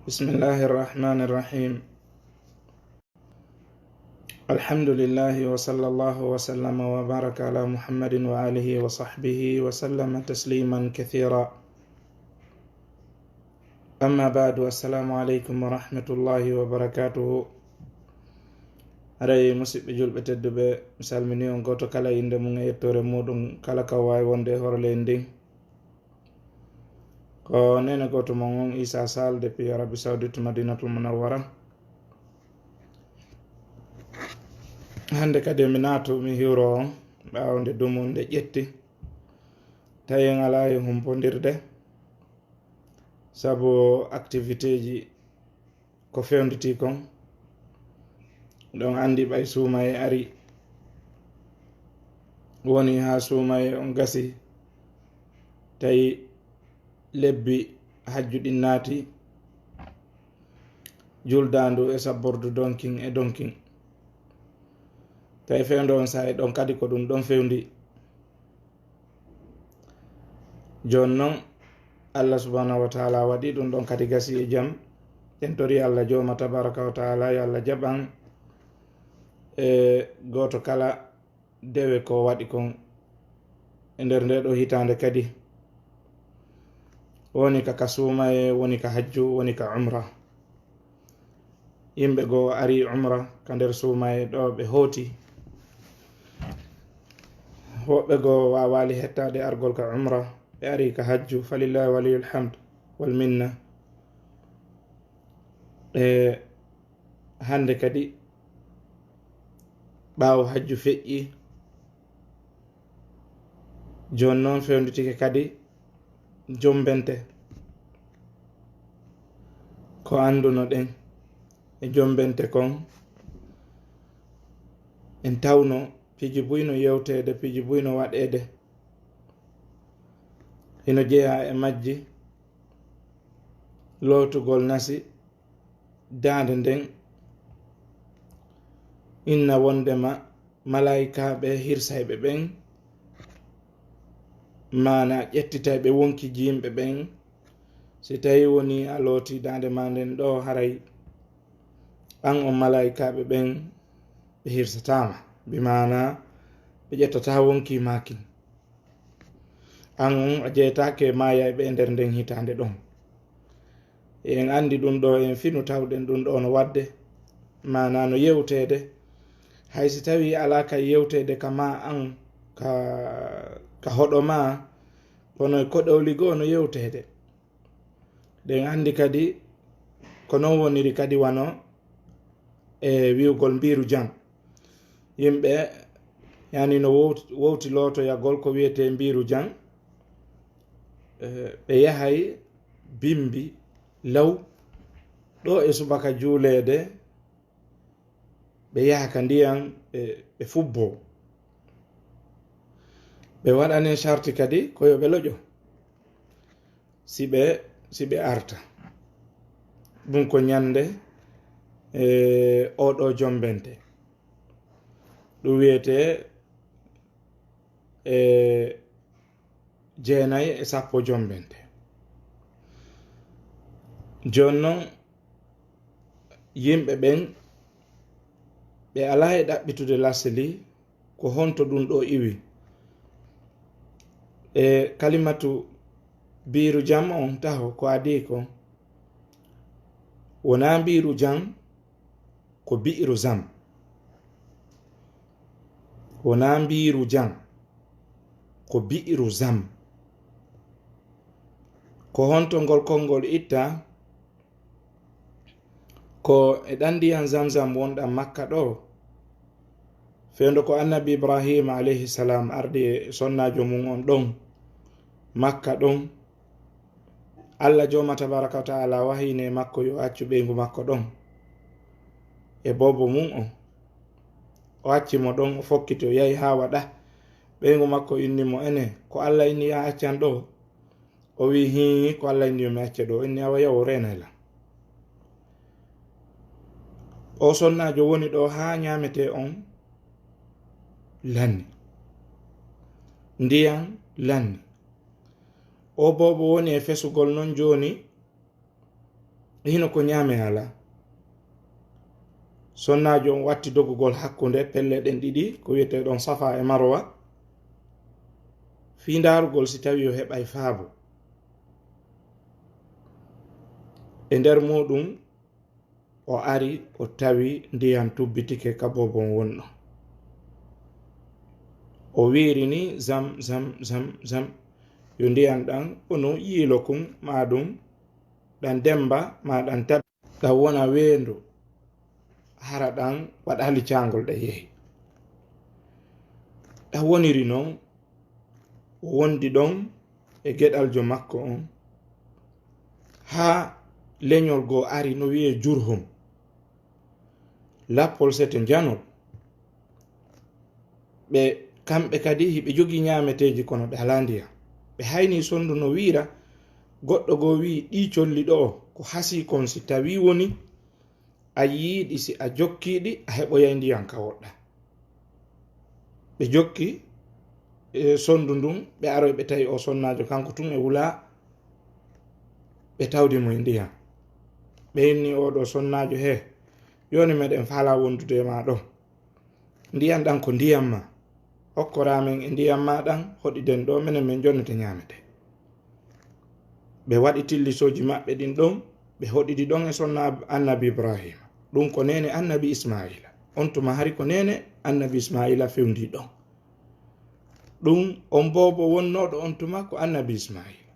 بسم الله الرحمن الرحيم. الحمد لله وصلى الله وسلم وبارك على محمد وآله وصحبه وسلم تسليما كثيرا. أما بعد، السلام عليكم ورحمة الله وبركاته. aray musidɓe julɓe tedduɓe, mi salmini on goto kala inde mum e yettore muɗum, kala ka wawi wonde horle ndin. Ko nene goto mon on Issa Sall depuis Arabie Saoudite Madinatul Munawwara. Hande kadi mi naatu mi hiwro on ɓawo nde dumu nde ƴetti tawi en ala e humpodirde, saabu activité ji ko fewnditi kon ɗon andi ɓay suumaye ari, woni ha suumaye on gasi tawi lebbi hajjuɗin naati, juldandu e sabbordu donkin e donkin, tawi fewndo on sa'i ɗon kadi ko ɗum ɗon fewndi. joni noon Allah subhanahu wa taala waɗi ɗum ɗon kadi gasi e jaam. en tori Allah joma tabaraka wa taala yo Allah jaɓan e goto kala dewe ko waɗi kon e nder nde ɗo hitande kadi, woni ka suumaye, woni ka hajju, woni ka umra. yimɓe goo ari umra ka nder suumaye ɗo ɓe hooti, woɓɓe goo wawali hettade argol ka umra, ɓe ari ka hajju, falillahi waliyul hamd wal minna. hande kadi ɓaawo hajju feƴƴi, joni noon fewnditike kadi jombente ko anduno ɗen e jombente kon. en tawno piji buyno yewtede, piji buyno waɗede, ino jeeya e majji lootugol nasi dande nden inna wondema malaikaɓe hirsayɓe ɓen, mana ƴettitayɓe wonki jimɓe ɓen, si tawi woni a looti dande ma nden ɗo haray an on malaikaɓe ɓen ɓe hirsatama, bimana ɓe ƴettata wonki makin, an on a jeytake mayayɓe e nder nden hitande ɗon. en andi ɗum ɗo, en finu tawɗen ɗum ɗo no wadde, mana no yewtede. haysi tawi ala ka yewtede kama an ka hoɗo ma, kono ko ɗowligo no yewtede. ɗen andi kadi ko non woniri kadi wano e wiwgol mbiru jam. yimɓe yani no wowti lotoyagol ko wiyete mbiru jam, ɓe yahay bimbi law ɗo e subaka juulede, ɓe yaha ka ndiyam ɓe fubbo, ɓe waɗane charti kadi koyo ɓe loƴo si ɓe arta. ɗum ko ñande oɗo jombente, ɗum wiyete 9 jombente. joni noon yimɓe ɓen ɓe ala e ɗaɓɓitude lasli ko honto ɗum ɗo iwi. e kalimatu biiru jam on taho ko adi ko wona mbiru jam, ko biiru zam. wona mbiru jam, ko biiru zam. ko honto ngol konngol itta, ko e ɗan ndiyam zamzam wonɗam makka ɗo. fewndo ko annabi ibrahima alayhi salam ardi e sonnajo mum on ɗon makka ɗon, Allah joma tabaraka wa taala wahine makko yo accu ɓeygu makko ɗon e bobo mum on. o accimo ɗon, o fokkiti, o yahi ha waɗa ɓeygu makko innimo, ene ko Allah inni ya accan ɗo? o wi hi, ko Allah inni yomi acca ɗo. inni awa yawo renayla. o sonnajo woni ɗo ha ñamete on lanni, ndiyam lanni. o bobo woni e fesugol non joni, hino ko ñaame ala sonnajo on watti dogugol hakkunde pelle ɗen ɗiɗi ko wiyete ɗon safa e marwa fi darugol si tawi o heɓay faabo e nder muɗum o ari o tawi ndiyam tubbitike ka bobon wonno o wirini zam zam zam zam yo ndiyam ɗan ono yiilo kum ma ɗum ɗan demba ma ɗan tabi ɗan wona weendu hara ɗan waɗa halicangol ɗe yehi ɗan woniri noon o wondi ɗon e geɗaljo makko on ha leñol go ari no wiye jurhum lappol sete janol ɓe kamɓe kadi hiɓe jogi ñameteji kono ɓe ala ndiyam ɓe hayni sondu no wiira goɗɗo go wi ɗi colli ɗo ko hasi kon si tawi woni a yiiɗi si a jokkiɗi a heɓoyay ndiyam ka woɗɗa ɓe jokki sondu ndun ɓe aroy ɓe tawi o sonnajo kanko tun e wula ɓe tawdi mo e ndiyam ɓe inni oɗo sonnajo he yoni meɗen faala wondude e ma ɗo ndiyam ɗan ko ndiyam ma hokkoramen e ndiyam ma ɗan hoɗiden ɗo minen min jonnete ñamete ɓe waɗi tillisoji maɓɓe ɗin ɗon ɓe hoɗidi ɗon e sonna annabi ibrahima ɗum ko nene annabi ismaila on tuma hari ko nene annabi ismaila fewndi ɗon ɗum on bobo wonnoɗo on tuma ko annabi ismaila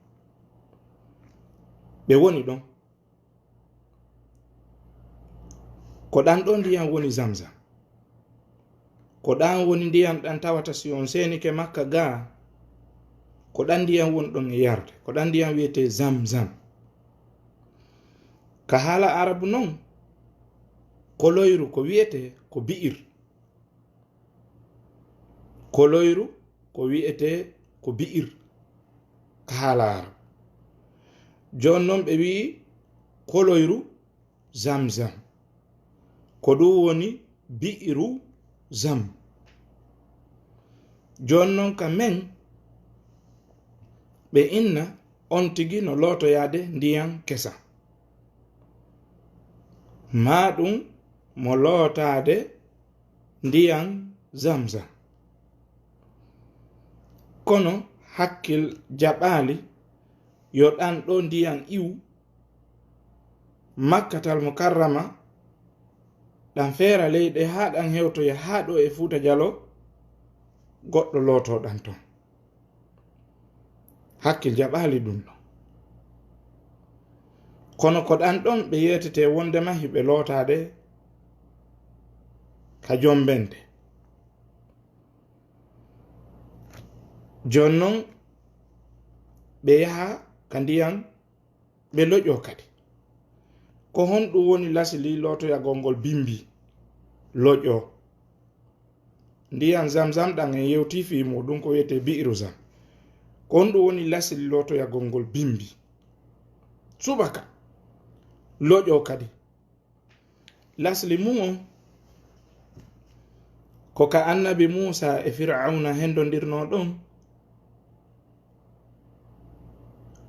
ɓe woni ɗon ko ɗan ɗo ndiyam woni zamzam ko ɗan woni ndiyam ɗan tawata si on senike makka ga ko ɗan ndiyam woni ɗon e yarde ko ɗan ndiyam wiyete zamzam ka haala arabu noon koloyru ko wiyete ko bi'ir koloyru ko wiyete ko bi'ir ka haala arabu jon noon ɓe wi koloyru zamzam ko ɗum woni bi'iru zam jon noon ka men ɓe inna on tigi no lotoyade ndiyam kesa ma ɗum mo lootade ndiyam zamzam kono hakkil jaɓali yo ɗan ɗo ndiyam iwu makkatal mukarrama ɗan feera leyɗe ha ɗan hewtoya ha ɗo e Fuuta Jalo goɗɗo lootoɗan ton hakkil jaɓali ɗum ɗo kono ko ɗan ɗon ɓe yetete wondema hiɓe lootade ka jombente jonnon ɓe yaha ka ndiyam ɓe loƴo kadi ko honɗum woni lasili lotoyagol ngol bimbi loƴo ndiyam zamzam ɗan en yewti fi muɗum ko wiyete bi'iru zam ko honɗum woni lasili lotoyagol ngol bimbi subaka loƴo kadi lasli mum ko ka annabi Musa e Fir'auna hendondirno ɗon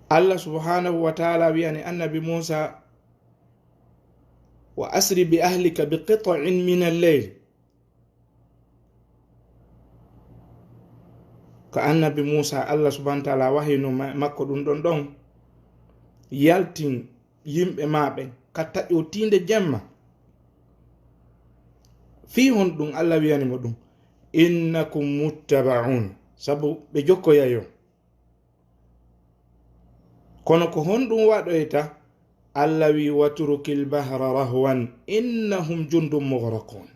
Allah subhanahu wa ta'ala wiyani annabi Musa wa asri bi ahlika bi qit'in min al-layl ka annabi Musa Allah subhanahu wa ta'ala wahino makko ɗum ɗon yaltin yimɓe maɓe ka taƴotinde jemma fi hon ɗum Allah wiyanimo ɗum innakum muttaba'un sabu ɓe jokkoyayo kono ko honɗum waɗoyta Allah wi watrukil bahra rahwan innahum jundum mughraqun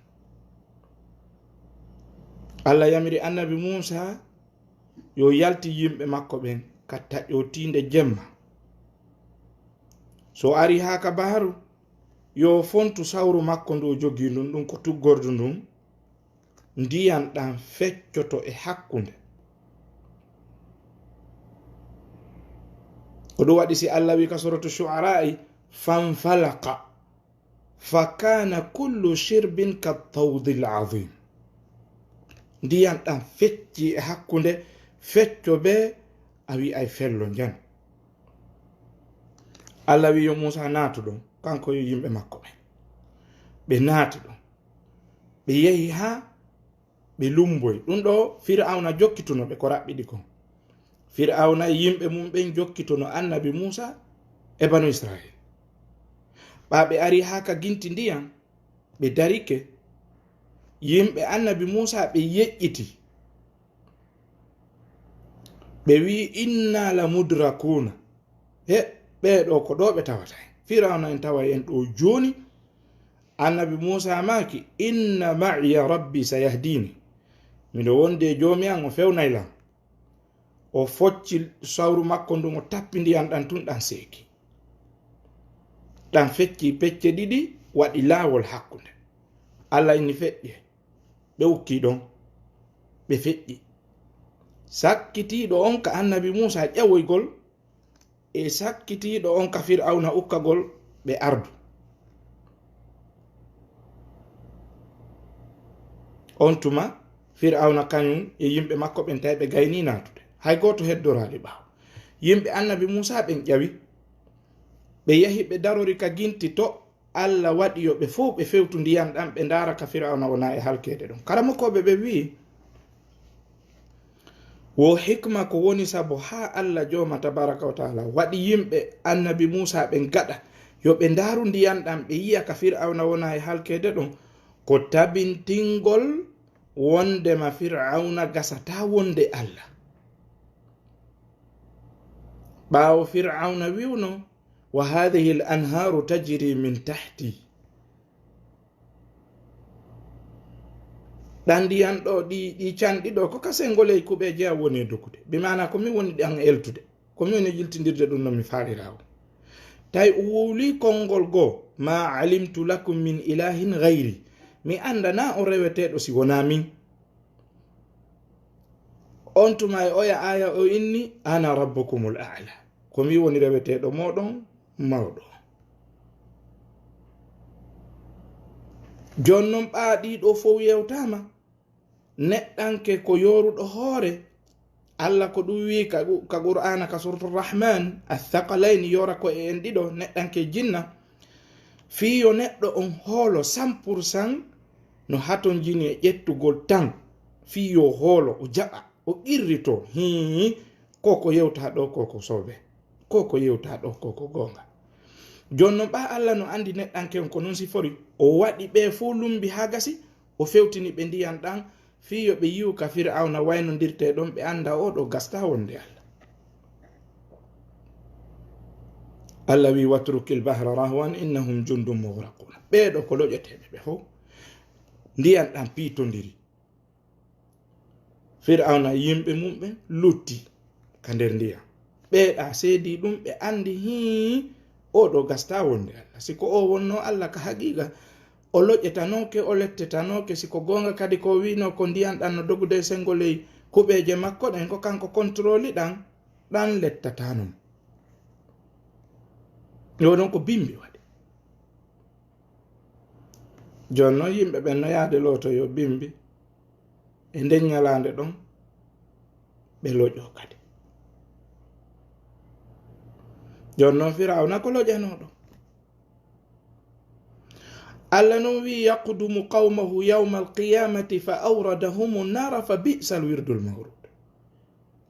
Allah yamiri annabi Musa yo yalti yimɓe makko ɓen ka taƴotinde jemma so ari ha ka baharu yo fontu sawru makko ndu jogi ndun ɗum ko tuggordu ndun ndiyam ɗan feccoto e hakkunde ko ɗum waɗi si Allah wi ka suratu shu'ara'i fanfalaqa fakana kullu shirbin kattawdil azim ndiyam ɗan fecci e hakkunde fecco be a wi ay fello jan Allah wi yo Musa naatu ɗon kanko yo yimɓe makko ɓe naati ɗon ɓe yehi ha ɓe lumboy ɗum ɗo Fir'auna jokkituno ɓe ko raɓɓiɗi kon. Fir'auna e yimɓe mum ɓen jokkituno annabi Musa e banu Israil. ɓa ɓe ari ha ka ginti ndiyam ɓe darike yimɓe annabi Musa ɓe yeƴƴiti ɓe wi inna la mudrakuna ɓeɗo ko ɗo ɓe tawata Fir'auna en tawa en ɗo joni. Annabi Musa maki inna ma'iya rabbi sayahdini, miɗo wonde jomi an o fewnaylam. O focci sawru makko ndun o tappi ndiyam ɗan tun ɗan seeki ɗan fecci pecce ɗiɗi waɗi laawol hakkunde. Allah inni feƴƴe ɓe ukki ɗon ɓe feƴƴi. Sakkitiɗo on ka annabi Musa ƴawoygol e sakkitiɗo on ka Fir'auna ukkagol ɓe ardu. On tuma Fir'auna kañum e yimɓe makko ɓen tawi ɓe gayni natude hay goto heddoraɗi ɓaawo. Yimɓe annabi Musa ɓen ƴawi ɓe yahi ɓe darori ka ginti to Allah waɗi yo ɓe fof ɓe fewtu ndiyam ɗam ɓe ndara ka Fir'auna wona e halkede ɗon. Karamokoɓe ɓe wi wo hikma ko woni sabo ha Allah joma tabaraka wa taala waɗi yimɓe annabi Musa ɓen gaɗa yo ɓe ndaru ndiyam ɗam ɓe yiya ka Fir'auna wona e halkede ɗon ko tabintingol wondema Fir'auna gasata wonde Allah. ɓaawo Fir'auna wiwno wa hadhihi al anharu tajri min tahti, ɗan ndiyam ɗo ɗi canɗi ɗo ko kasengoley kuɓeje a woni dokude bimana komi woni ɗan eltude komi woni jiltidirde ɗum no mi faalirawo. Tawi o wowli konngol goo ma alimtu lakum min ilahin gayri, mi andana o reweteɗo si wona min. On tuma e oya aya o inni ana rabbukumul a'la, komi woni reweteɗo moɗon mawɗo. Jonnon ɓaaɗiɗo fof yewtama neɗɗanke ko yoruɗo hoore Allah ko ɗum wi ka Qur'ana ka suratul Rahman athaqalayni yora ko en ɗiɗo neɗɗanke jinna fiyo neɗɗo on hoolo 100% no haton jini e ƴettugol tan fiyo hoolo o jaɓa o irrito koko yewta ɗo koko sobe koko yewta ɗo koko gonga. Jonnon ɓa Allah no andi neɗɗanke on ko non sifori o waɗi ɓe fo lumbi ha gasi o fewtini ɓe ndiyam ɗan fiyo ɓe yiwu ka Fir'auna waynodirte ɗon ɓe anda o ɗo gasta wonde Allah. Allah wi watrukil bahra rahwan innahum jundum mughraquna, ɓeɗo ko loƴeteɓe ɓe fo ndiyam ɗan piitodiri. Fir'auna yimɓe mum ɓe lutti ka nder ndiyam ɓeɗa seedi ɗum ɓe andi o ɗo gasta wonde Allah. Siko o wonno Allah ka haqiqa o loƴetanoke o lettetanoke, siko gonga kadi ko wino ko ndiyam ɗan no dogude sengoley kuɓeje makko ɗen ko kanko contrôle ɗan lettatanon. Yo ɗon ko bimbi waɗi. Jonno yimɓe ɓen no yaade loto yo bimbi e nden ñalande ɗon ɓe loƴo kadi. Jonnon Fir'auna ko loƴanoɗo. Allah non wi yaqdumu qawmahu yawma alqiyamati fa awradahum nara fa bi'sa alwirdul mawrud.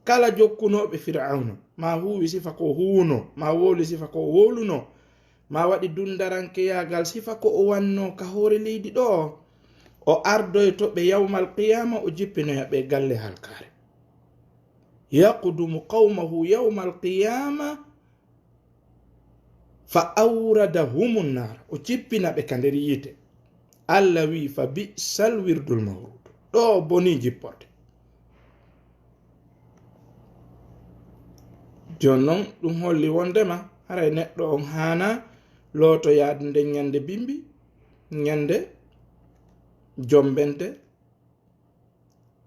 Kala jokkunoɓe Fir'auna ma huwi sifa ko huuno, ma woli sifa ko woluno, ma waɗi dundarankeyagal sifa ko o wanno ka hoore leydi ɗo, o ardoyto ɓe yawmal qiyama o jippinoya ɓe galle halkare. Yaqdumu qawmahu yawmal qiyama fa awradahum nar, o jippina ɓe ka nder yite. Allah wi fa bi'sal wirdul mawrud, ɗo boni jipporde. Jonnon ɗum holli wondema haray neɗɗo on hana loto yaade nde ñande bimbi, ñande jombente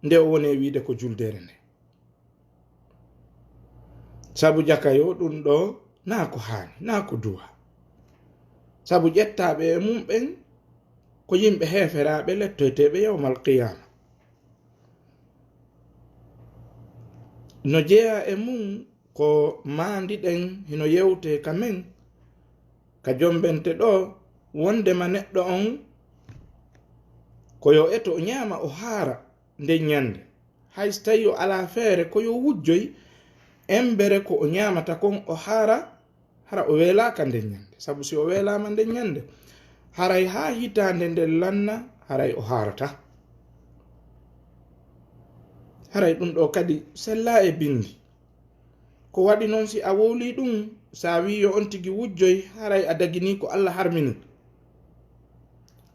nde o woni wiide ko juldere nde. Sabu jakayo ɗum ɗo na ko hani, na ko duwa. Sabu ƴettaɓe e mum ɓen ko yimɓe heferaɓe lettoyteɓe yawmal qiyama. No jeeya e mum ko mandi ɗen hino yewte kamen ka jombente ɗo wondema neɗɗo on koyo eto o ñaama o haara nde ñande hay so tawi o ala feere koyo wujjoy embere ko o ñaamata kon o haara hara o weelaka nde ñande sabu si o weelama nde ñande haray ha hitande nde lanna haray o haarata haray ɗum ɗo kadi sella e bindi ko waɗi noon si a wowli ɗum sa wi yo on tigi wujjoy haray a dagini ko Allah harmini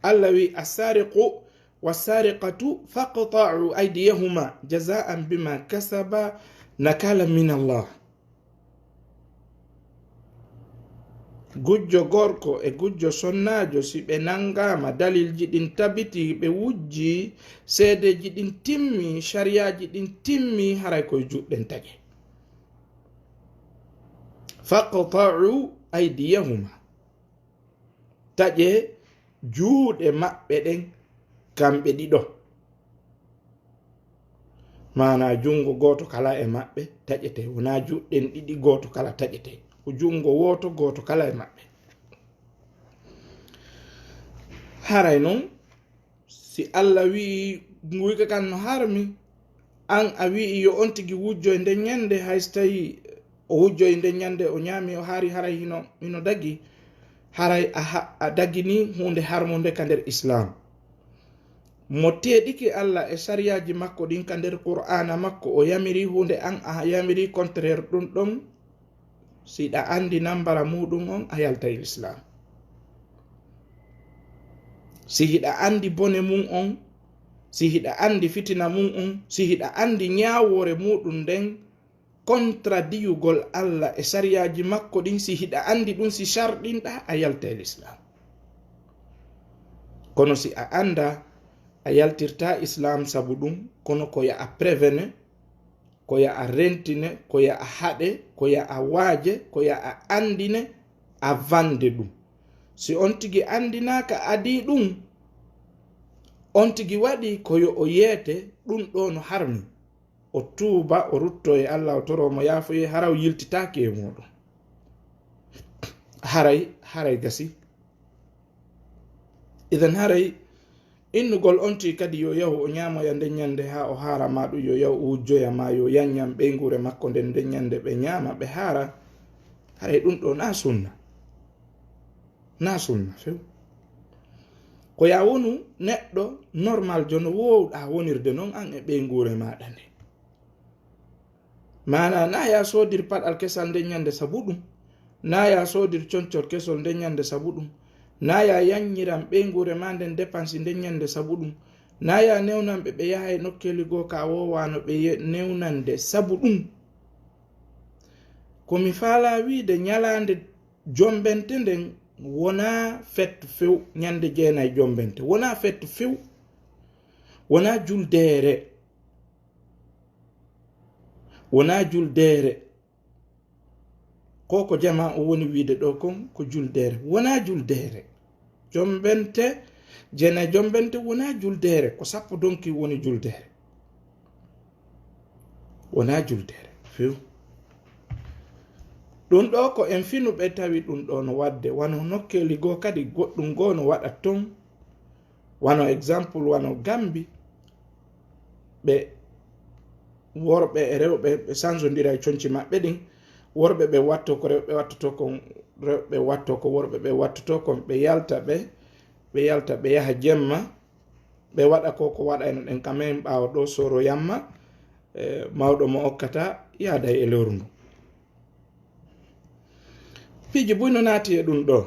Allah wi as-sariqu was-sariqatu faqta'u aydiyahuma jaza'an bima kasaba nakala min Allah. Gujjo gorko e gujjo sonnajo si ɓe nangama dalilji ɗin tabiti ɓe wujji seedeji ɗin timmi shariyaji ɗin timmi haray koye juɗɗen tagi faqta'u aydiyahuma taƴe juuɗe maɓɓe ɗen kamɓe ɗiɗo mana jungo goto kala e maɓɓe taƴete wona juɗɗen ɗiɗi goto kala taƴete ko jungo woto goto kala e maɓɓe haray noon si Allah wi wika kan no harmi an a wi yo on tigi wujjo e nde ñande hay so tawi o wujjo e nde ñande o ñaami o haari haray hino dagi haray a dagini hunde harmonde ka nder islam mo teɗiki Allah e sariyaji makko ɗin ka nder qur'ana makko o yamiri hunde an a yamiri contraire ɗum ɗon siɗa andi nambara muɗum on a yalta islam si hiɗa andi bone mum on si hiɗa andi fitina mum on si hiɗa andi ñawore muɗum nden contradiyugol Allah e sariyaji makko ɗin si hiɗa andi ɗum si sharɗinɗa a yalta islam kono si a anda a yaltirta islam sabu ɗum kono ko ya a prévene ko ya a rentine ko ya a haɗe ko ya a waaje ko ya a andine a vande ɗum si on tigi andinaka adi ɗum on tigi waɗi koyo o yeete ɗum ɗo no harmi o tuuba o rutto e Allah o toromo yaafoye haraw yiltitaki e muɗum haray gasi idan haray innugol onti kadi yo yahu o ñamoya nde ñande ha o haara ma ɗum yo yahu o wujjoya ma yo yanñam ɓeygure makko nden nde ñande ɓe ñama ɓe haara haray ɗum ɗo na sunna few ko ya wonu neɗɗo normal jono wowɗa wonirde noon an e ɓeygure maɗa nde mana na ya sodir paɗal kesal nde ñande sabu ɗum na ya sodir concor kesol nde ñande sabu ɗum na ya yanñiran ɓeygure ma nden dépense nde ñande sabu ɗum na ya newnanɓe ɓe yaha e nokkeli goo ka wowano ɓe newnande sabu ɗum komi faala wiide ñalande jombente nden wona fetto few ñande jeenayi jombente wona fetto few wona juldeere ko jama o woni wiide ɗo kon ko juldeere wona juldeere jombente jena jombente wona juldeere ko sappo donki woni juldeere wona juldeere few ɗum ɗo ko en finuɓe tawi ɗum ɗo no wadde wano nokkeli goo kadi goɗɗum goo no waɗat ton wano exemple wano Gambi ɓe worɓe e rewɓe ɓe sansodira e conci maɓɓe ɗin worɓe ɓe watto ko rewɓe wattoto kon rewɓe watto ko worɓe ɓe wattoto kon ɓe yalta ɓe yaha jemma ɓe waɗa ko waɗayno ɗen kamen ɓawa ɗo soro yamma mawɗo mo okkata yaada e lewru ndu piiji buyno naati e ɗum ɗo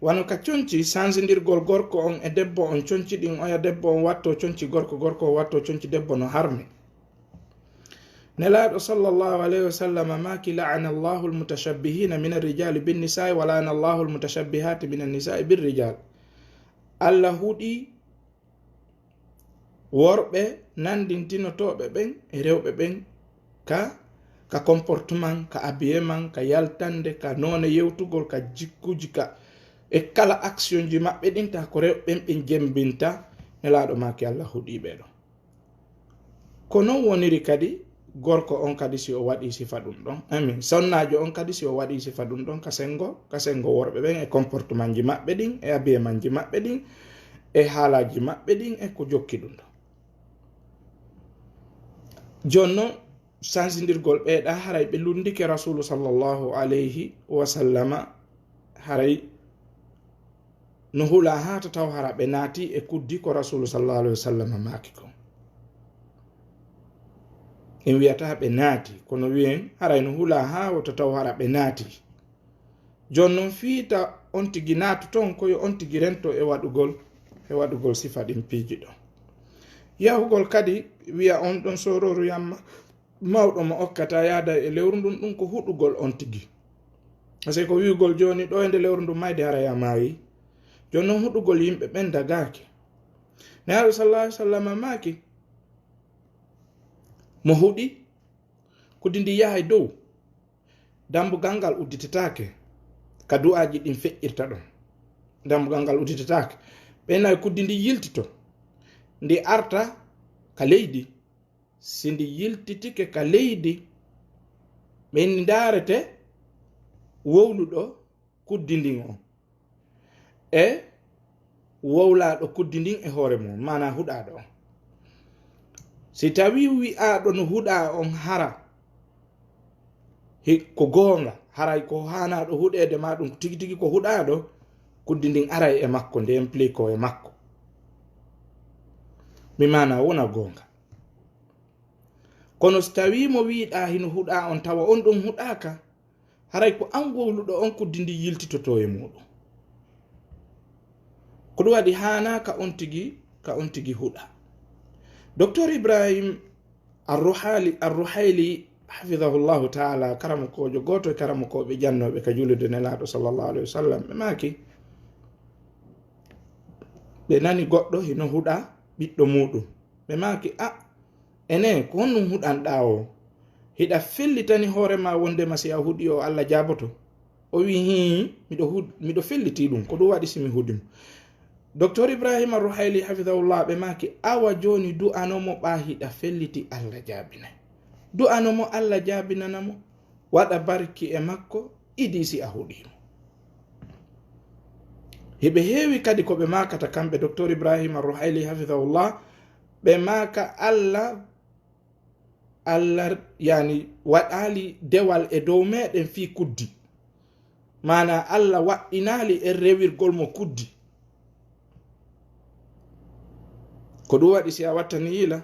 wano ka conci sansidirgol gorko on e debbo on conci ɗin oya debbo on watto conci gorko o watto conci debbo no harmi nelaɗo sallallahu alayhi wa sallam maki la'ana Allahu almutashabbihina min arrijali bin nisa'i wa la'ana Allahu almutashabbihati min an-nisa'i bir rijal Allah huɗi worɓe nandintinotoɓe ɓen e rewɓe ɓen ka comportement ka habillement ka yaltande ka none yewtugol ka jikkuji ka e kala action ji maɓɓe ɗin ta ko rewɓe ɓe jembinta nelaɗo maki Allah huɗi ɓeɗo ko non woniri kadi gorko on kadi si o waɗi sifa ɗum ɗon amin sonnajo on kadi si o waɗi sifa ɗum ɗon kasengo worɓe ɓen e comportement ji maɓɓe ɗin e habillement ji maɓɓe ɗin e haalaji maɓɓe ɗin e ko jokki ɗum ɗon jonnon sansidirgol ɓeeɗa haray ɓe lundike rasulu sallllahu alayhi wa sallama haray no hula hata taw hara ɓe naati e kuddi ko rasulu sallallahu alayhi wa sallama maaki ko en wiyata ɓe naati kono wiyen haray no hula ha wota taw hara ɓe naati jonnon fiita on tigi naatu ton koyo on tigi rento e waɗugol sifa ɗin piiji ɗon yahugol kadi wiya on ɗon sororu yamma mawɗo mo okkata yaada e lewru ndun ɗum ko huɗugol on tigi parce ko wiugol joni ɗo e nde lewru ndu mayde hara ya maayi jonnon huɗugol yimɓe ɓen dagaaki nehaɗo sallallahu alaihi wasallam maaki mo huɗi kudi ndi yahay dow dambugal ngal udditetaake ka du'aji ɗin feƴƴirta ɗon dambugal ngal udditetaake ɓenayi kuddi ndi yiltito ndi arta ka leydi si ndi yiltitike ka leydi ɓen ndarete wowluɗo kuddi ndin on e wowlaɗo kuddi ndin e hoore mum mana huɗaɗo on si tawi wi'aɗo no huɗa on hara ko goonga haray ko hanaɗo huɗede ma ɗum tigi tigi ko huɗaɗo kuddi ndin aray e makko nde implique e makko mi mana wona goonga kono so tawi mo wiɗa hino huɗa on tawa on ɗum huɗaka haray ko an wowluɗo on kuddi ndi yiltitoto e muɗum ko ɗum waɗi hanaka on tigi huɗa docteur Ibrahim arruhayli hafizahullahu taala karamokojo goto e karamokoɓe jannoɓe ka julude nelaɗo sallllahu alayhi wa sallam ɓe maaki ɓe nani goɗɗo hino huɗa ɓiɗɗo muɗum ɓe maaki ene ko honɗum huɗanɗa o hiɗa fellitani hoorema wondema si a huɗi o Allah jaboto o wi hi miɗo felliti ɗum ko ɗum waɗi simi huɗimo docteur Ibrahim arruhayli hafizahullah ɓe maaki awa joni du'anomo ɓa hiɗa felliti Allah jaabinay du'anomo Allah jaabinanamo waɗa barki e makko idi si a huɗimo heɓe heewi kadi ko ɓe makata kamɓe docteur Ibrahim arruhayli hafizahullah ɓe maka Allah yani waɗali dewal e dow meɗen fi kuddi mana Allah waɗɗinali e rewirgol mo kuddi ko ɗum waɗi si a wattani yila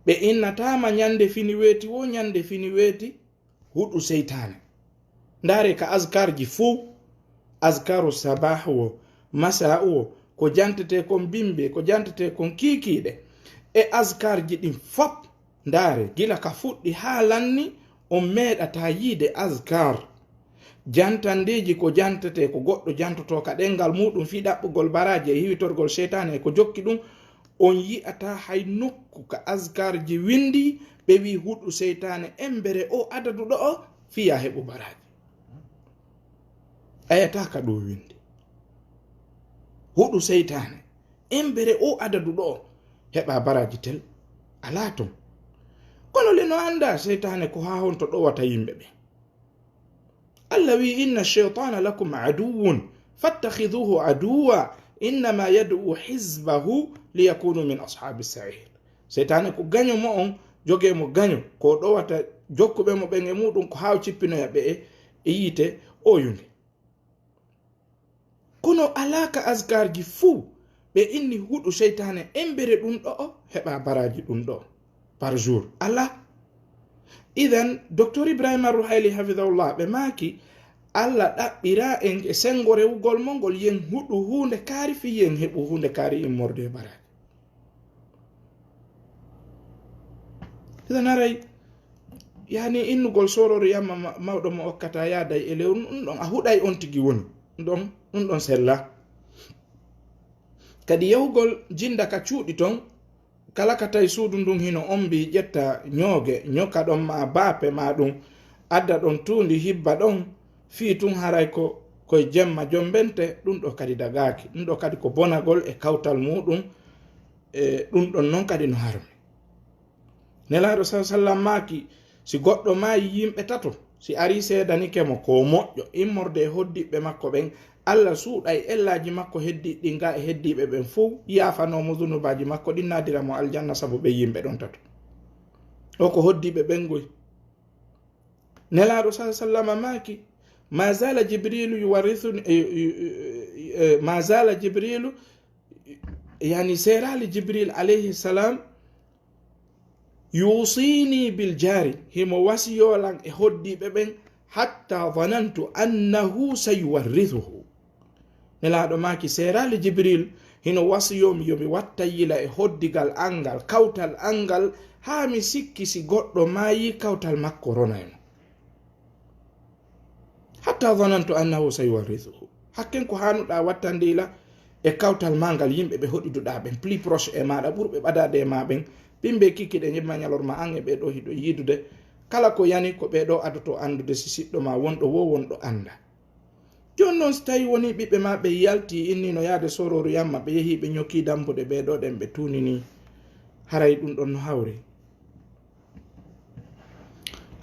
ɓe innatama ñande fini weeti wo ñande fini weeti huɗu seytane ndaare ka askarji fuu askaru sabah o masa o ko jantete kon bimbe ko jantete kon kiikiɗe e askarji ɗin fop ndaare gila ka fuɗɗi ha lanni on meeɗata yiide askar jantandeji ko jantete ko goɗɗo jantoto ka ɗengal muɗum fi ɗaɓɓugol baraji e hiwitorgol seytane e ko jokki ɗum on yi'ata hay nokku ka askarji windi ɓe wi huɗu seytane embere o adaduɗo o fiya heɓu baraji ayata ka ɗo windi huɗu seytane embere o adaduɗo o heɓa baraji tel ala ton kono le no anda seytane ko ha honto ɗowata yimɓe ɓe Allah wi inna shaytana lakum aduwwun fattakhiduhu aduwa innama yad'u hizbahu liyakunu min ashabi sa'ir seytane ko gaño mo on joge mo gaño ko ɗowata jokkuɓe mo ɓen e muɗum ko haw cippinoya ɓe e yiite o yunde kono alaka asgarji fuu ɓe inni huɗu seytane embere ɗum ɗo o heɓa baraji ɗum ɗo par jour ala idan docteur Ibrahim arruhayli hafidahullah ɓe maaki Allah ɗaɓɓira en e sengo rewugol mo ngol yen huɗu hunde kaari fi yen heɓu hunde kaari immorde e baraji idan aray yani innugol sororo yamma mawɗo mo okkata yaaday e lewru ɗum ɗon a huɗay on tigi woni ɗum ɗon sella kadi yahugol jinda ka cuuɗi ton kala ka tawi suudu ndun hino ombi ƴetta ñooge ñoka ɗon ma baape ma ɗum adda ɗon tuundi hibba ɗon fii tun haray koye jemma jombente ɗum ɗo kadi dagaaki ɗum ɗo kadi ko bonagol e kawtal muɗum e ɗum ɗon noon kadi no harmi Nelaaɗo sallam maaki si goɗɗo maayi yimɓe tato si ari seedanike mo ko moƴƴo immorde e hoddiɓe makko ɓen Allah suuɗay ellaji makko heddiɗi nga e heddiɓe ɓen fof yaafanomo dunubaji makko ɗin nadira mo aljanna sabu ɓe yimɓe ɗon tato o ko hoddiɓe ɓen goy. Nelaaɗo sallam maaki ma zala jibrilu yuwarithuni ma zala jibrilu yani serali jibril alayhi salam yusini bil jari himo wasiyolan e hoddiɓe ɓen hatta dhanantu annahu sayuwarrithuhu. Nelaaɗo maaki serali jibril hino wasiyomi yomi watta yila e hoddigal angal kawtal angal ha mi sikki si goɗɗo maayi kawtal makko ronayno hatta dhanantu annahu sayuwarrithuhu. Hakken ko hanuɗa wattandila e kawtal mangal yimɓe ɓe hoɗiduɗa ɓen plus proche e maɗa ɓurɓe ɓadade e ma ɓen bimɓe kikkiɗe ñimma ñalorma an e ɓeɗo hiɗo yidude kala ko yani ko ɓeɗo adoto andude si siɗɗo ma wonɗo wo wonɗo anda. Jon noon so tawi woni ɓiɓɓe ma ɓe yalti inni no yaade sororu yamma ɓe yehi ɓe ñokki dambude ɓeɗo ɗen ɓe tunini haray ɗum ɗon no hawri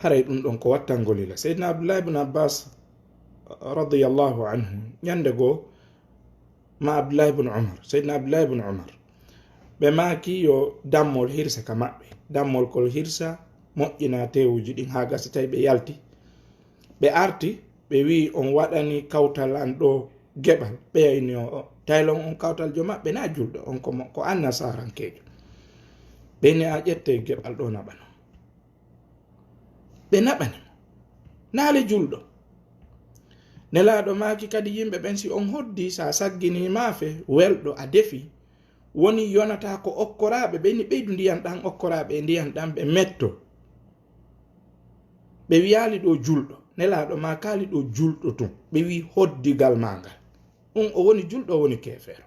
haray ɗum ɗon ko wattangolila. Seydina Abdullah ibn Abbas radiyallahu anhu ñande goo ma Abdullah ibn Umar Seydina Abdullah ibn Umar ɓe maaki yo dammol hirsa ka maɓɓe dammol kol hirsa moƴƴina tewuji ɗin ha gasi tawi ɓe yalti ɓe arti ɓe wi on waɗani kawtal an ɗo geɓal ɓeyayni o taylon on kawtal jo maɓɓe na julɗo on ko anna sarankejo ɓeni a ƴette geɓal ɗo naɓano ɓe naɓanimo naale julɗo. Nelaaɗo maaki kadi yimɓe ɓen si on hoddi sa saggini maafe welɗo a defi woni yonata ko okkoraɓe ɓeni ɓeydu ndiyam ɗan okkoraɓe e ndiyam ɗan ɓe metto ɓe wiyali ɗo julɗo. Nelaaɗo ma kaali ɗo julɗo tun ɓe wi hoddigal mangal o woni julɗo o woni kefeero.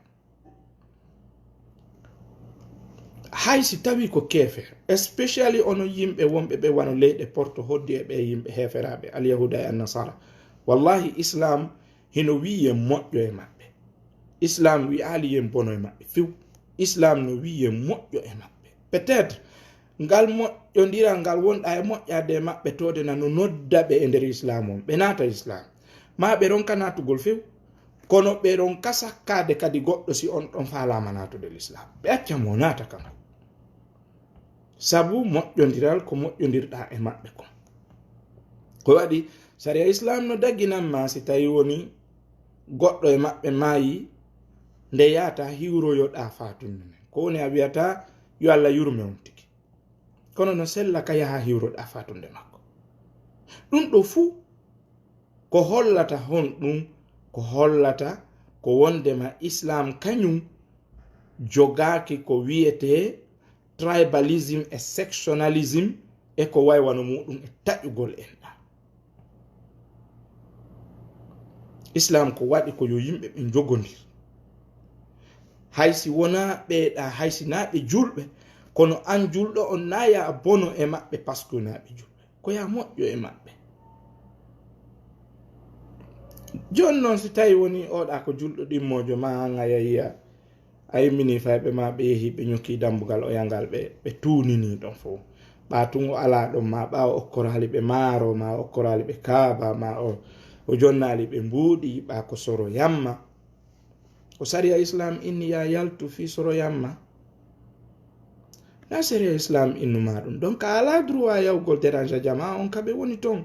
Hay si tawi ko kefeero especially ono yimɓe wonɓe ɓe wano leyɗe porto hoddi e ɓe yimɓe heferaɓe alyahuda e annasara wallahi islam hino wi yen moƴƴo e maɓɓe islam wi ali yen bono e maɓɓe few islam no wi yen moƴƴo e maɓɓe peut-être ngal moƴƴodiral ngal wonɗa e moƴƴade e maɓɓe tode na no nodda ɓe e nder islam on ɓe naata islam ma ɓe ronka natugol few kono ɓe ronka sakkade kadi goɗɗo si on ɗon falama natude l'islam ɓe accamo naata kam sabu moƴƴodiral ko moƴƴodirɗa e maɓɓe kon ko waɗi saria islam no daginanma si tawi woni goɗɗo e maɓɓe maayi nde yata hiwroyoɗa fatunde men ko woni a wiyata yo Allah yurme on tigi kono no sella ka yaha hiwroɗa fatunde makko ɗum ɗo fuu ko hollata hon ɗum ko hollata ko wondema islam kañum jogaki ko wiyete tribalism e sectionalism e ko waywano muɗum e taƴugol en ɗa. Islam ko waɗi ko yo yimɓe ɓe jogodir haysi wona ɓeeɗa haysi naɓe julɓe kono an julɗo on naya bono e maɓɓe par ce que naɓe julɓe ko ya moƴƴo e maɓɓe. Jon noon si tawi woni oɗa ko julɗo ɗimmojo ma an a yahiya a yimmini fayɓe ma ɓe yehi ɓe ñokki dambugal o yangal ɓe tunini ɗon fo ɓatungo ala ɗon ma ɓawa okkorali ɓe maaro ma okkorali ɓe kaaba ma o jonnali ɓe mbuuɗi ɓa ko soro yamma ko saria islam inni ya yaltu fi soro yamma na saria islam innuma ɗum donc a ala droit yawgol dérange jama on kaɓe woni ton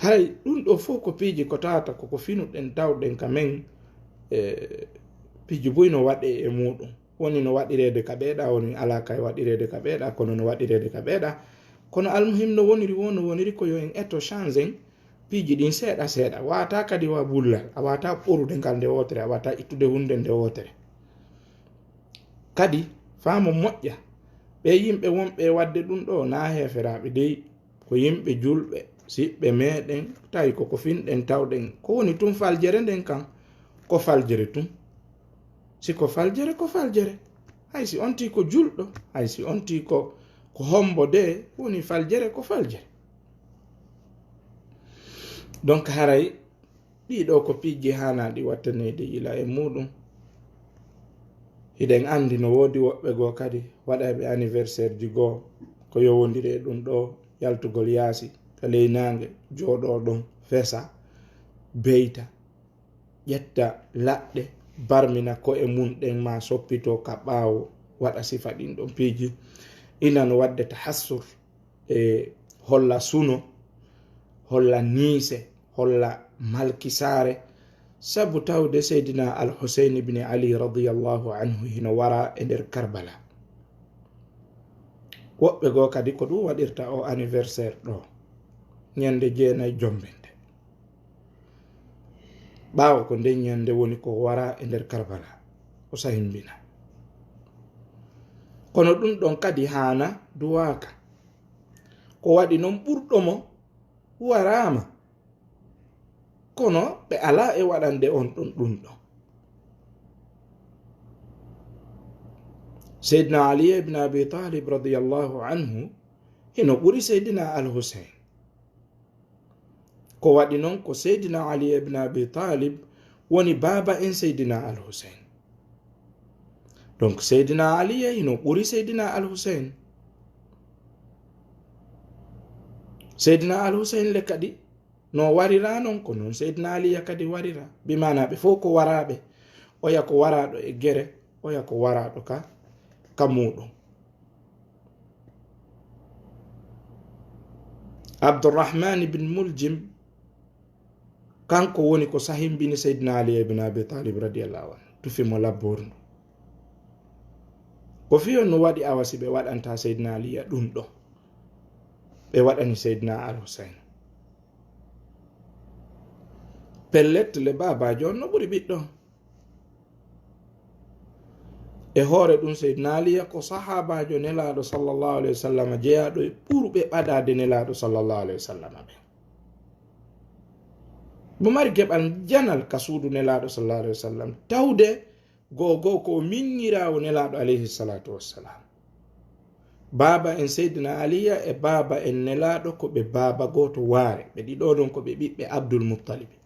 hay ɗum ɗo fof ko piiji ko tawata koko finuɗen tawɗen kamen piiji boy no waɗe e muɗum woni no waɗirede ka ɓeeɗa woni ala kay waɗirede ka ɓeeɗa kono no waɗirede ka ɓeeɗa kono almuhim no woniri wono woniri ko yo en eto change en piiji ɗin seeɗa seeɗa wata kadi wa bullal a wata ɓorude ngal nde wotere a wata ittude hunde nde wotere kadi faamo moƴƴa ɓe yimɓe wonɓe wadde ɗum ɗo na heferaɓe dey ko yimɓe julɓe siɓɓe meɗen tawi koko finɗen tawɗen ko woni tun faljere nden kan ko faljere tun si ko faljere ko faljere haysi onti ko julɗo haysi onti ko hombo de woni faljere ko faljere donc haray ɗiɗo ko piiji hanaɗi wattanede ila e muɗum hiɗen andi no woodi woɓɓe goo kadi waɗaɓe anniversaire ji goo ko yowodiri ɗum ɗo yaltugol yaasi ka ley nange jooɗo ɗon fesa beyta ƴetta laɗɗe barmina ko'e mum ɗen ma soppito ka ɓaawo waɗa sifa ɗin ɗon piiji ina no wadde tahassur e holla suno holla niise holla malkisare sabu tawde seydina al-Husayn ibn Ali radiyallahu anhu hino wara e nder Karbala woɓɓe goo kadi ko ɗum waɗirta o anniversaire ɗo ñande 9 jombinde ɓaawo ko nden ñande woni ko wara e nder Karbala o sahimbina kono ɗum ɗon kadi haana duwaka ko waɗi noon ɓurɗomo warama kono ɓe ala e waɗande on ɗon ɗum ɗon seydina Ali ibn Abi Talib radiyallahu anhu hino ɓuri seydina al-Husayn ko waɗi noon ko seydina Ali ibn Abi Talib woni baaba en seydina al-Husayn donc seydina Ali hino ɓuri seydina al-Husayn seydina al-Husayn le kadi no warira noon ko noon seydina aliya kadi warira bimana ɓe fof ko waraɓe oya ko waraɗo e gere oya ko waraɗo ka muɗum Abdurrahman ibn Muljim kanko woni ko sahimbini seydina Ali ibn Abi Talib radiyallahu anhu tufimo labborndu ko fiyon no waɗi awasi ɓe waɗanta seydina aliya ɗum ɗo ɓe waɗani seydina al-Husayn pellet le babajo on no ɓuri ɓiɗɗo e hoore ɗum seydina aliya ko sahabajo nelaɗo sallallahu alayhi wa sallam jeyaɗo e ɓurɓe ɓaɗade nelaɗo sallallahu alayhi wa sallam ɓe mo mari keɓal janal ka suudu nelaɗo sallallahu alayhi wa sallam tawde gogo ko minnirawo nelaɗo alayhi salatu wassalam baba en seydina aliya e baba en nelaɗo ko ɓe baba goto waare ɓe ɗiɗo ɗon ko ɓe ɓiɓɓe Abdul Muttalibi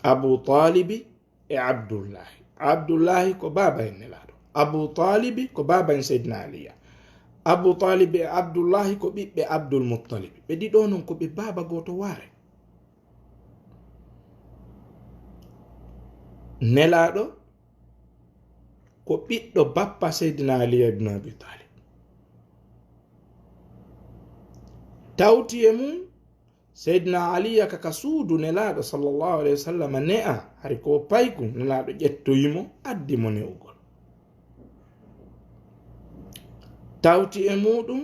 Abu Talibi e Abdullahi Abdullahi ko baba en nelaɗo Abu Talibi ko baba en seydina aliya Abu Talibi e Abdullahi ko ɓiɓɓe Abdul Muttalibi ɓe ɗiɗo non ko ɓe baba goto waare nelaɗo ko ɓiɗɗo bappa seydina Ali ibn Abi Talib tawti e mum seydina Ali kaka suudu nelaɗo sallallahu alayhi wa sallam ne'a hari ko payku nelaɗo ƴettoyimo addi mo ne'ugol tawti e muɗum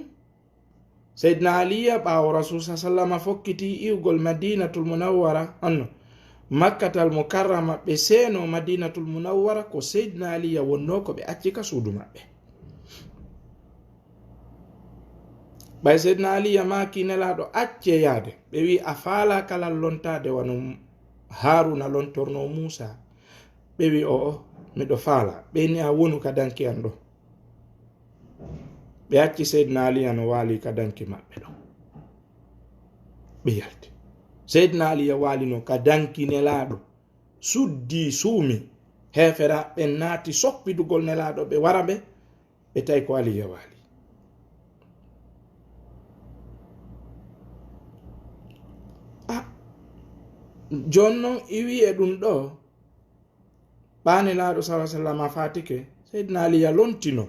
seydina Ali ɓaawo rasul sa sallam fokkiti iwgol Madinatul Munawwara anno Makkatal Mukarrama ɓe seeno Madinatul Munawwara ko seydina Ali wonno ko ɓe acci ka suudu maɓɓe ɓay seydina Ali maki nelaɗo acce yaade ɓe wi a faala kala lontade wano Haruna lontorno Musa ɓe wi o miɗo faala ɓe ni a wonu ka danki an ɗo ɓe acci seydina Ali no waali ka danki maɓɓe ɗo ɓe yalti seydina Ali waalino ka danki nelaɗo suddi suumi hefera ɓe naati soppidugol nelaɗo ɓe wara ɓe tawi ko Ali waali jonnon iwi e ɗum ɗo ɓanelaɗo sallallahu alaihi wasallam fatike seydina Ali lontino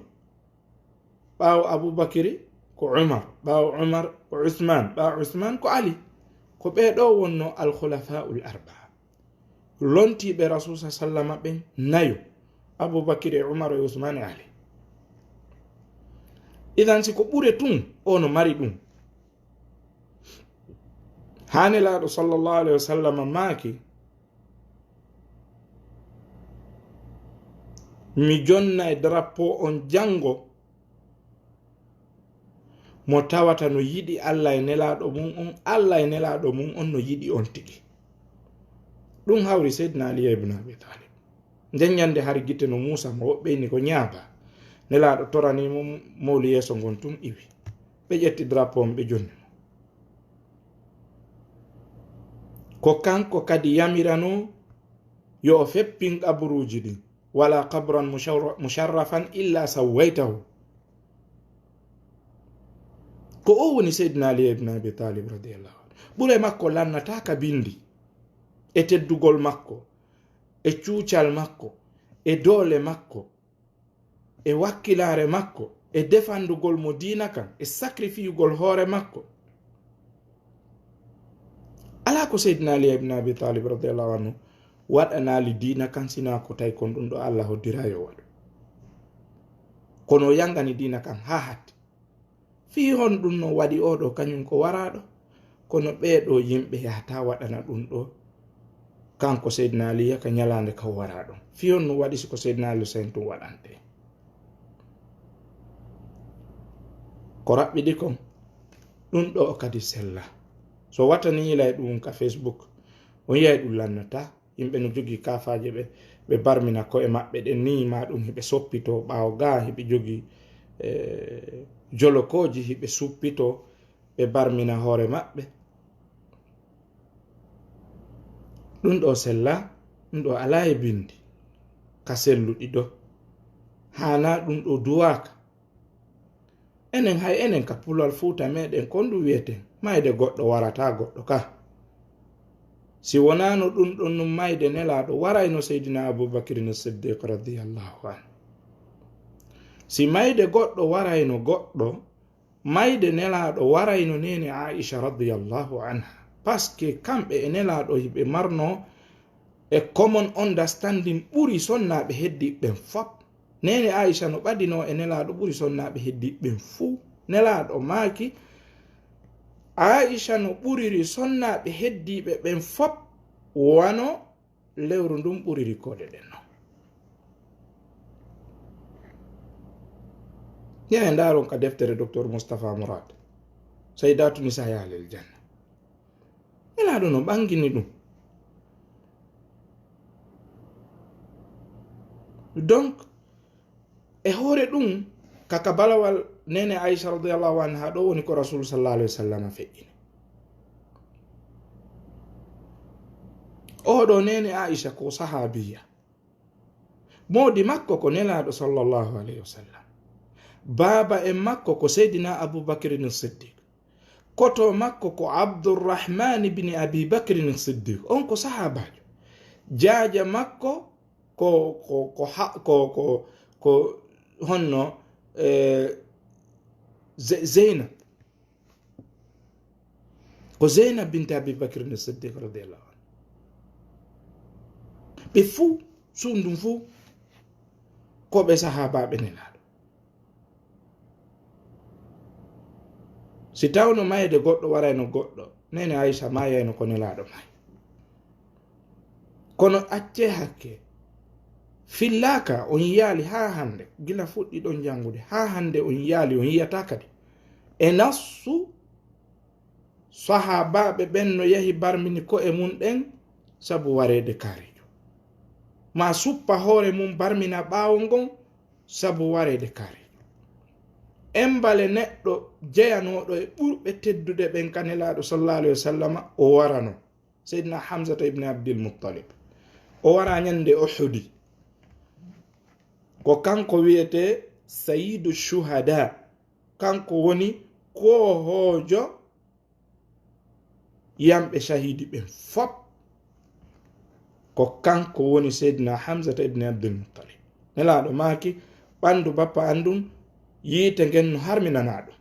ɓaawo Aboubakri ko Umar ɓaawo Umar ko Uthman ɓaawo Uthman ko Ali ko ɓeɗo wonno al-khulafa'ul arba'a lontiɓe rasul sa sallama ɓen nayo Aboubakri e Umar e Uthman e Ali idan si ko ɓure tun ono mari ɗum hanelaɗo sallallahu alayhi wa sallam maaki mi jonna e drapeau on jango mo tawata no yiɗi Allah e nelaɗo mum on Allah e nelaɗo mum on no yiɗi on tigi ɗum hawri seydina Ali ibn Abi Talib nden ñande har gite no Musa mo woɓɓeyni ko ñaaba nelaɗo toranimo mawli yeeso ngon tum iwi ɓe ƴetti drapeau on ɓe jonni mo ko kanko kadi yamirano yo o feppin ƙaburuji ɗin ولا قبرا مشرفا إلا سويته. ko o woni seydina ali ibn abi talib radiyallahu anhu. ɓure makko lannataka bindi e teddugol makko e cuucal makko e doole makko e wakkilare makko e defandugol mo diina kan e sacrifiugol hoore makko. ala ko seydina ali ibn abi talib radiyallahu anhu waɗanali diina kan sina ko tawi kon ɗum ɗo allah hoddirayo waɗu, kono yangani diina kan ha hatti. fi hon ɗum no waɗi oɗo kañum ko waraɗo, kono ɓeeɗo yimɓe yahata waɗana ɗum ɗo kanko seydina ali ka ñalande ka wara ɗum. fi hon no waɗi siko seydina ali sen tum waɗante. ko raɓɓiɗi kon ɗum ɗo kadi sella. so wattani yilay ɗum ka facebook on yiyay ɗum lannata yimɓe no jogii kafaje ɓe barmina koye maɓɓe ɗen ni ma ɗum hiɓe soppito ɓaawo ga hiɓe jogii jolokoji hiɓe suppito ɓe barmina hoore maɓɓe. ɗum ɗo sella, ɗum ɗo ala e bindi ka selluɗi ɗo, hana ɗum ɗo duwaka. enen hay enen ka pulal fuuta meɗen kon ɗum wiyeten mayde goɗɗo warata goɗɗo ka. si wonano ɗum ɗon num mayde nelaɗo warayno seydina aboubacrin siddiq radiyallahu anhu. si mayde goɗɗo warayno goɗɗo, mayde nelaɗo warayno nene aisha radiyallahu anha, paske kamɓe e nelaɗo hiɓe marno e common understanding ɓuri sonnaɓe heddiɓen fop. nene aisha no ɓadino e nelaɗo ɓuri sonnaɓe heddiɓen fuu. nelaɗo maaki aisha no ɓuriri sonnaɓe heddiɓe ɓen fop wano lewru ndum ɓuriri koɗe ɗen no. yahe ndaron ka deftere docteur moustapha mourad saydatu nisa yalel janna. nelaɗo no ɓangini ɗum. donc e hoore ɗum kaka balawal nene aisha radiyallahu anha ɗo woni ko rasul sallallahu alaihi wasallam feƴƴini. oɗo nene aisha ko sahabiya, modi makko ko nelaɗo sallallahu alaihi wasallam, baba en makko ko seydina aboubacrin siddiq, koto makko ko abdourrahman ibn abi bacrin siddiq, on ko sahabajo. jaaja makko ko honno zeynab, ko zeynab binte abi bacrin siddiq radiyallahu anhu. ɓe fuu sundum fuu ko ɓe sahabaɓe nelaɗo. si tawno mayde goɗɗo warayno goɗɗo, nene aisha mayayno ko nelaɗo may. kono acce hakke fillaka on yaali ha hande, gila fuɗɗi ɗon jangude ha hande on yaali on yiyata kadi e nassu sahabaɓe ɓen no yahi barmini ko e mum ɗen sabu warede kaarijo, ma suppa hoore mum barmina ɓaawo ngon sabu warede kaarijo. embale neɗɗo jeyanoɗo e ɓurɓe teddude ɓen kanelaɗo sallallahu alaihi wasallam o warano seydina hamzata ibn abdil muttalib. o wara ñande uhudi, ko kanko wiyete sayidu shuhada, kanko woni kohojo yamɓe shahidi ɓen fop, ko kanko woni seydina hamzata ibn abdul muttalib. nelaɗo maaki ɓandu bappa andum yiite ngen no harminana ɗum,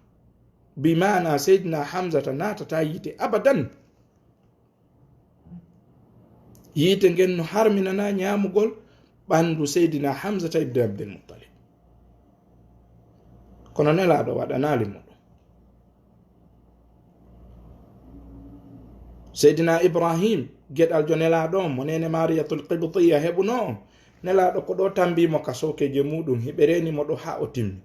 bi mana seydina hamzata natata yiite abadan. yiite ngen no harminana ñamugol ɓandu seydina hamzata ibn abdul muttalib. kono nelaɗo waɗanali muɗum. seydina ibrahim geɗal jo nelaɗo on mo nene mariyatul qibtiya heɓuno on, nelaɗo ko ɗo tambimo ka sokeje muɗum hiɓe renimo ɗo ha o timmi.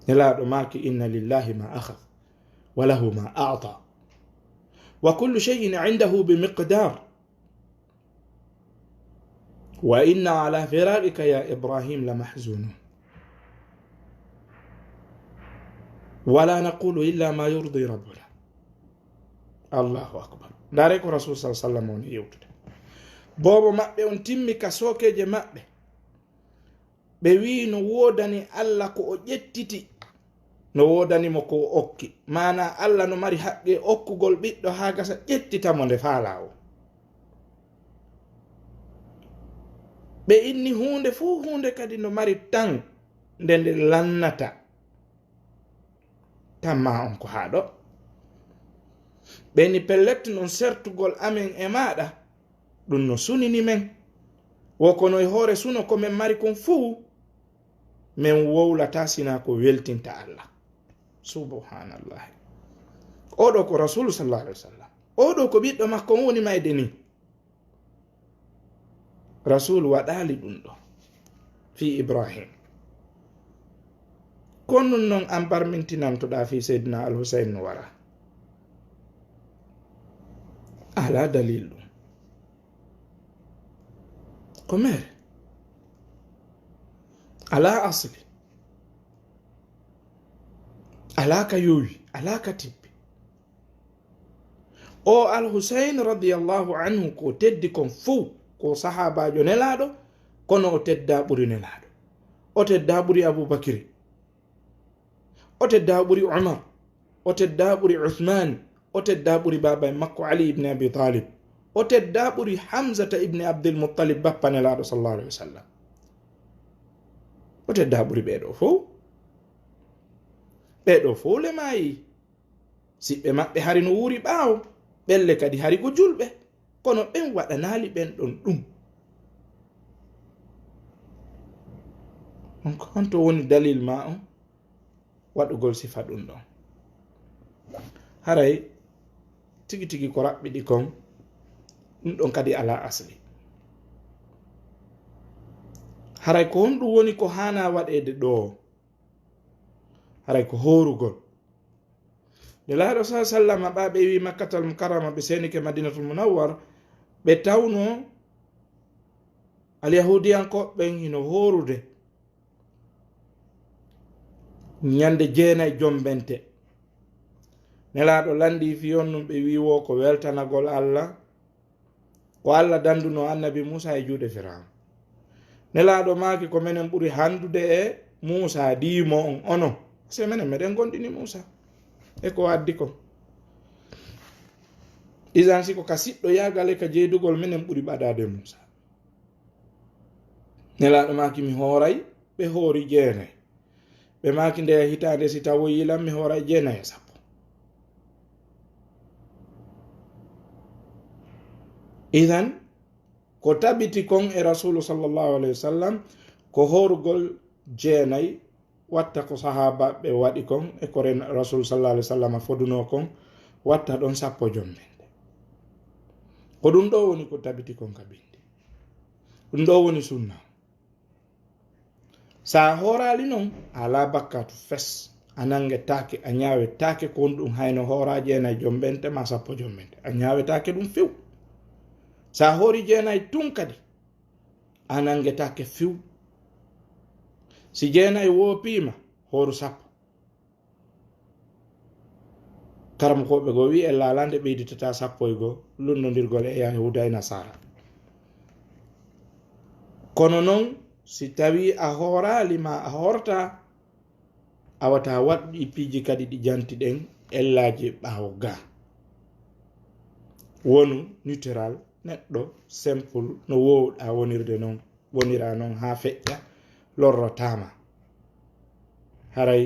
nelaɗo maki inna lillahi ma akhadha wa lahu ma a'ta wa kullu shay'in 'indahu bi miqdar wa inna ala firarika ya ibrahim la mahzunun wala naqulu illa ma yurdi rabbuna. allahu akbar dare ko rasul sallallahu alaihi wasallam woni yewtude bobo mabbe on timmi ka sokeje mabbe be wi no wodani Allah ko o ƴettiti no wodani mo ko okki mana Allah no mari haqqe okkugol ɓiɗɗo ha gasa ƴettitamo nde faala o ɓe inni hunde fuu hunde kadi no mari tan nde nde lannata tamma on ko haɗo ɓeni pelletti non sertugol amen e maɗa ɗum no sunini men wokono e hoore suno ko men mari kon fuu men wowlata sina ko weltinta Allah subhanallahi oɗo ko rasulu sallallahu alaihi wasallam oɗo ko ɓiɗɗo makko woni mayde ni rasul waɗali ɗum ɗo fi ibrahim kono noon an barmintinantoɗa fi seydina al husayn no wara ala dalil ɗum ko mere ala asli ala ka yowi ala ka tibbi o al husayn radiyallahu anhu ko teddi kon fuu ko sahabajo nelaɗo kono o tedda ɓuri nelaɗo o tedda ɓuri aboubacry o tedda ɓuri umar o tedda ɓuri uthman o tedda ɓuri baba makko ali ibn abi talib o tedda ɓuri hamzata ibn abdul muttalib bappa nelaɗo sallallahu alaihi wasallam o tedda ɓuri ɓeɗo fo le mayi siɓɓe maɓɓe hari no wuri ɓaawo ɓelle kadi hari ko julɓe kono ɓen waɗanali ɓen ɗon ɗum on honto woni dalil ma on waɗugol sifa ɗum ɗon haray tigi tigi ko raɓɓiɗi kon ɗum ɗon kadi ala asli haray ko honɗum woni ko hana waɗede ɗo haray ko horugol nde laaɗo sa sallam ɓa ɓe wi makkatal mukarrama ɓe senike madinatul munawwar ɓe tawno alyahudiyankoɓen hino horude ñande 9 jombente nelaɗo landi fiyonnum ɓe wiwo ko weltanagol Allah ko Allah danduno annabi Musa e juuɗe Firaun nelaɗo maaki ko menen ɓuri handude e Musa diimo on ono se menen meɗen gondini Musa e ko waddi kon isan siko ka siɗɗo yagale ka jeydugol menen ɓuri ɓadade Musa nelaɗo maaki mi hooray ɓe hoori 9 ɓe maaki nde hitande si tawo yilam mi hooray 9 idan ko tabiti kon e rasulu sallallahu alaihi wasallam ko horugol 9 watta ko sahaba ɓe waɗi kon e ko rasulu sallallahu alaihi wasallam foduno kon watta ɗon 10 jombende ko ɗum ɗo woni ko tabiti kon ka bindi ɗum ɗo woni sunna sa horali noon ala bakkatu fes a nangetake a ñawetake ko ɗum hayno horaji 9 jombente ma 10 jombente a ñawetake ɗum few sa hori 9 tun kadi a nangetake few si 9 wopima horu 10 karam koɓe go wi e lalande ɓeyditata 10 go lunnodirgol e yahuda e nasara kono noon si tawi a horali ma a horta a wata waɗɗi piiji kadi ɗi janti ɗen ellaji ɓawo ga wonu neutral neɗɗo simple no wowɗa wonirde noon wonira noon ha feƴƴa lorrotama haray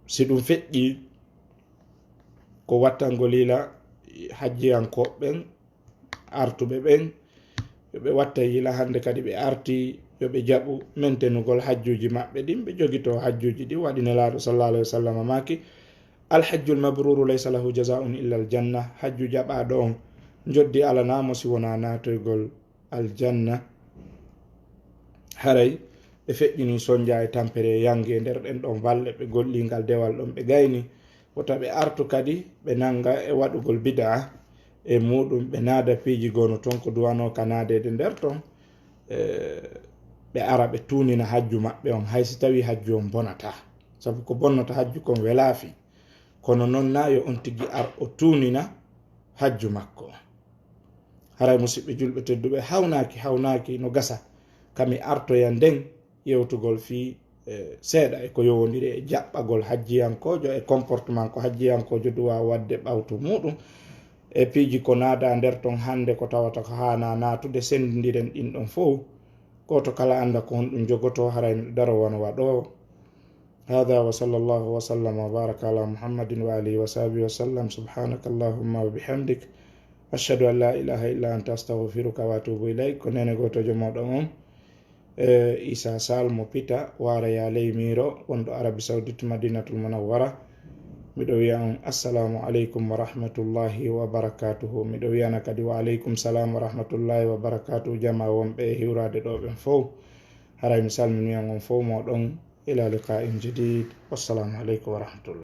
si ɗum feƴƴi ko wattango lila hajjiyankoɓen artuɓe ɓen yoɓe watta yila hande kadi ɓe arti yoɓe jaɓu maintenugol hajjuji maɓɓe ɗin ɓe jogito hajjuji ɗi waɗi nelaɗo sallallahu alaihi wasallam maki alhajjul mabruru laysa lahu jazaa'un illa aljanna hajju jaɓaɗo on joddi alanamo si wona natoygol aljanna haray ɓe feƴƴini sonja e tampere yange nder ɗen ɗon valle ɓe gollingal dewal ɗon ɓe gayni wota ɓe artu kadi ɓe nanga e waɗugol bid'a e muɗum ɓe naada piiji gono ton ko duwano ka naadede nder ton ɓe ara ɓe tunina hajju maɓɓe on haysi tawi hajju on bonata sabu ko bonnata hajju kon welaafi kono noon na yo on tigi ar o tunina hajju makko. Haray musidɓe julɓe tedduɓe, hawnaki no gasa kami artoya nden yewtugol fi seeɗa e ko yowondiri e jaɓɓagol hajjiyankojo e comportement ko hajjiyankojo duwa wadde ɓawtu muɗum e piiji ko naada nder ton hande ko tawata ko hana natude sendidiren ɗin ɗon fof. Goto kala anda ko honɗum jogoto. haray miɗo daro won waɗo. هذا وصلى الله وسلم وبارك على محمد وآله وصحبه وسلم. سبحانك اللهم وبحمدك أشهد أن لا إله إلا أنت أستغفرك وأتوب إليك. Konene goto jomoɗon on Issa Sall mo pita wara ya ley miro wonɗo Arabie Saoudite Madinatul Munawwara. miɗo wiya on assalamu aleykum wa rahmatullahi wa barakatuhu. miɗo wiyana kadi wa aleykum salam wa rahmatullahi wa barakatuhu jama wonɓe hiwrade ɗo ɓen fof. haray mi salmini on fof moɗon ila liqa'in jadid. wassalamu aleykum wa rahmatullah.